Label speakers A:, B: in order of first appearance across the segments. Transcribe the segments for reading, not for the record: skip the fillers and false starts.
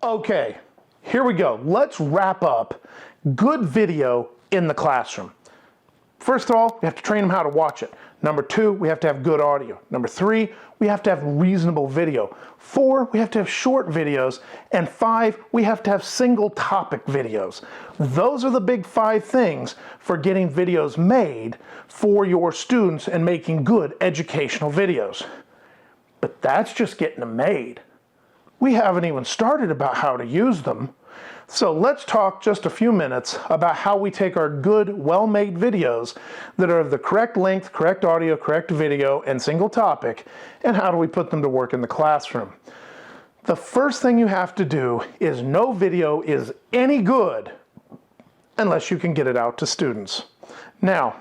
A: Okay, here we go. Let's wrap up good video in the classroom. First of all, we have to train them how to watch it. Number 2, we have to have good audio. Number 3, we have to have reasonable video. 4, we have to have short videos. And 5, we have to have single topic videos. Those are the big 5 things for getting videos made for your students and making good educational videos. But that's just getting them made. We haven't even started about how to use them. So let's talk just a few minutes about how we take our good, well-made videos that are of the correct length, correct audio, correct video, and single topic, and how do we put them to work in the classroom. The first thing you have to do is no video is any good unless you can get it out to students. Now,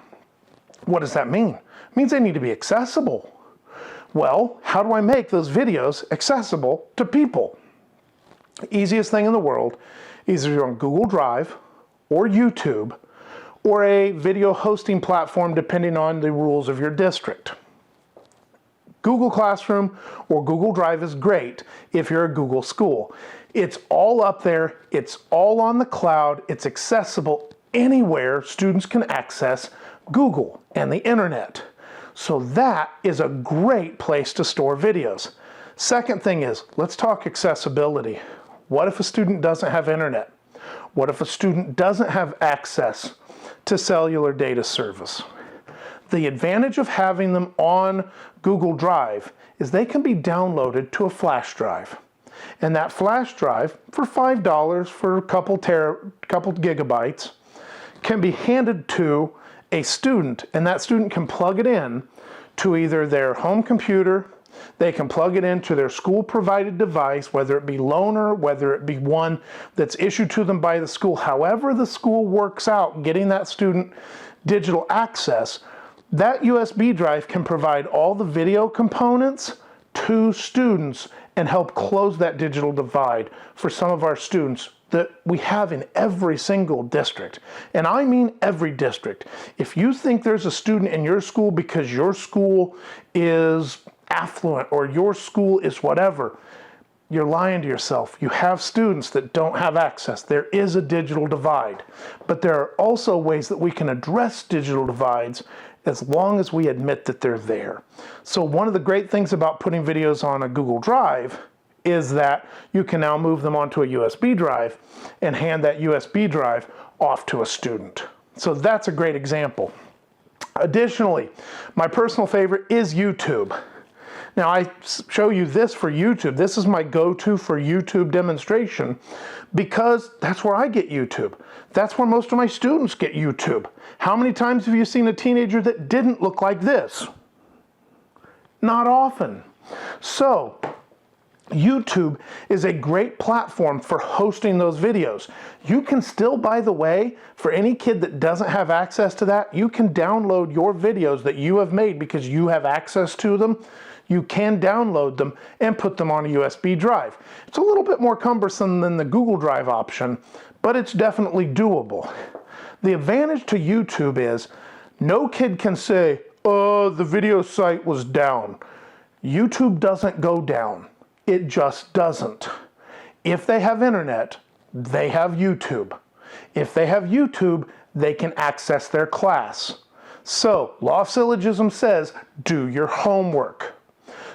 A: what does that mean? It means they need to be accessible. Well, how do I make those videos accessible to people? Easiest thing in the world is either on Google Drive or YouTube or a video hosting platform depending on the rules of your district. Google Classroom or Google Drive is great if you're a Google school. It's all up there, it's all on the cloud, it's accessible anywhere students can access Google and the internet. So that is a great place to store videos. Second thing is, let's talk accessibility. What if a student doesn't have internet? What if a student doesn't have access to cellular data service? The advantage of having them on Google Drive is they can be downloaded to a flash drive. And that flash drive, for $5 for a couple gigabytes, can be handed to a student, and that student can plug it in to either their home computer. They can plug it into their school-provided device, whether it be loaner, whether it be one that's issued to them by the school. However the school works out getting that student digital access, that USB drive can provide all the video components to students and help close that digital divide for some of our students that we have in every single district. And I mean every district. If you think there's a student in your school because your school is affluent or your school is whatever, you're lying to yourself. You have students that don't have access. There is a digital divide. But there are also ways that we can address digital divides as long as we admit that they're there. So one of the great things about putting videos on a Google Drive is that you can now move them onto a USB drive and hand that USB drive off to a student. So that's a great example. Additionally, my personal favorite is YouTube. Now I show you this for YouTube. This is my go-to for YouTube demonstration because that's where I get YouTube. That's where most of my students get YouTube. How many times have you seen a teenager that didn't look like this? Not often. So YouTube is a great platform for hosting those videos. You can still, by the way, for any kid that doesn't have access to that, you can download your videos that you have made because you have access to them. You can download them and put them on a USB drive. It's a little bit more cumbersome than the Google Drive option, but it's definitely doable. The advantage to YouTube is no kid can say, oh, the video site was down. YouTube doesn't go down. It just doesn't. If they have internet, they have YouTube. If they have YouTube, they can access their class. So, law of syllogism says, do your homework.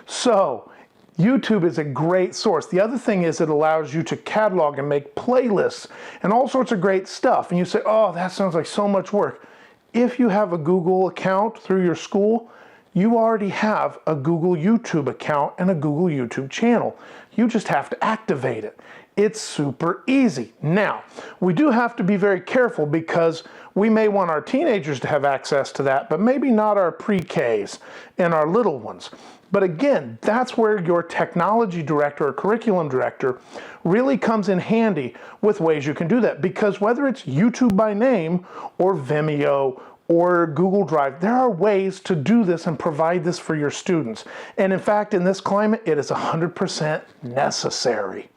A: So, YouTube is a great source. The other thing is it allows you to catalog and make playlists and all sorts of great stuff. And you say, oh, that sounds like so much work. If you have a Google account through your school, you already have a Google YouTube account and a Google YouTube channel. You just have to activate it. It's super easy. Now, we do have to be very careful because we may want our teenagers to have access to that, but maybe not our pre-Ks and our little ones. But again, that's where your technology director or curriculum director really comes in handy with ways you can do that. Because whether it's YouTube by name or Vimeo or Google Drive, there are ways to do this and provide this for your students. And in fact, in this climate, it is 100% necessary.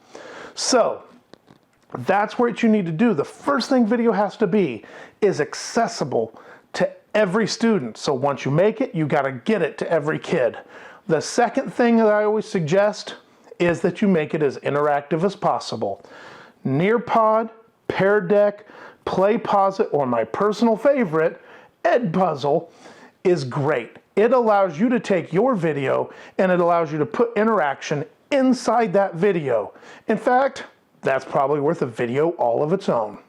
A: So that's what you need to do. The first thing video has to be is accessible to every student. So once you make it, you got to get it to every kid. The second thing that I always suggest is that you make it as interactive as possible. Nearpod, Pear Deck, Play Pause It, or my personal favorite, Edpuzzle, is great. It allows you to take your video and it allows you to put interaction inside that video. In fact, that's probably worth a video all of its own.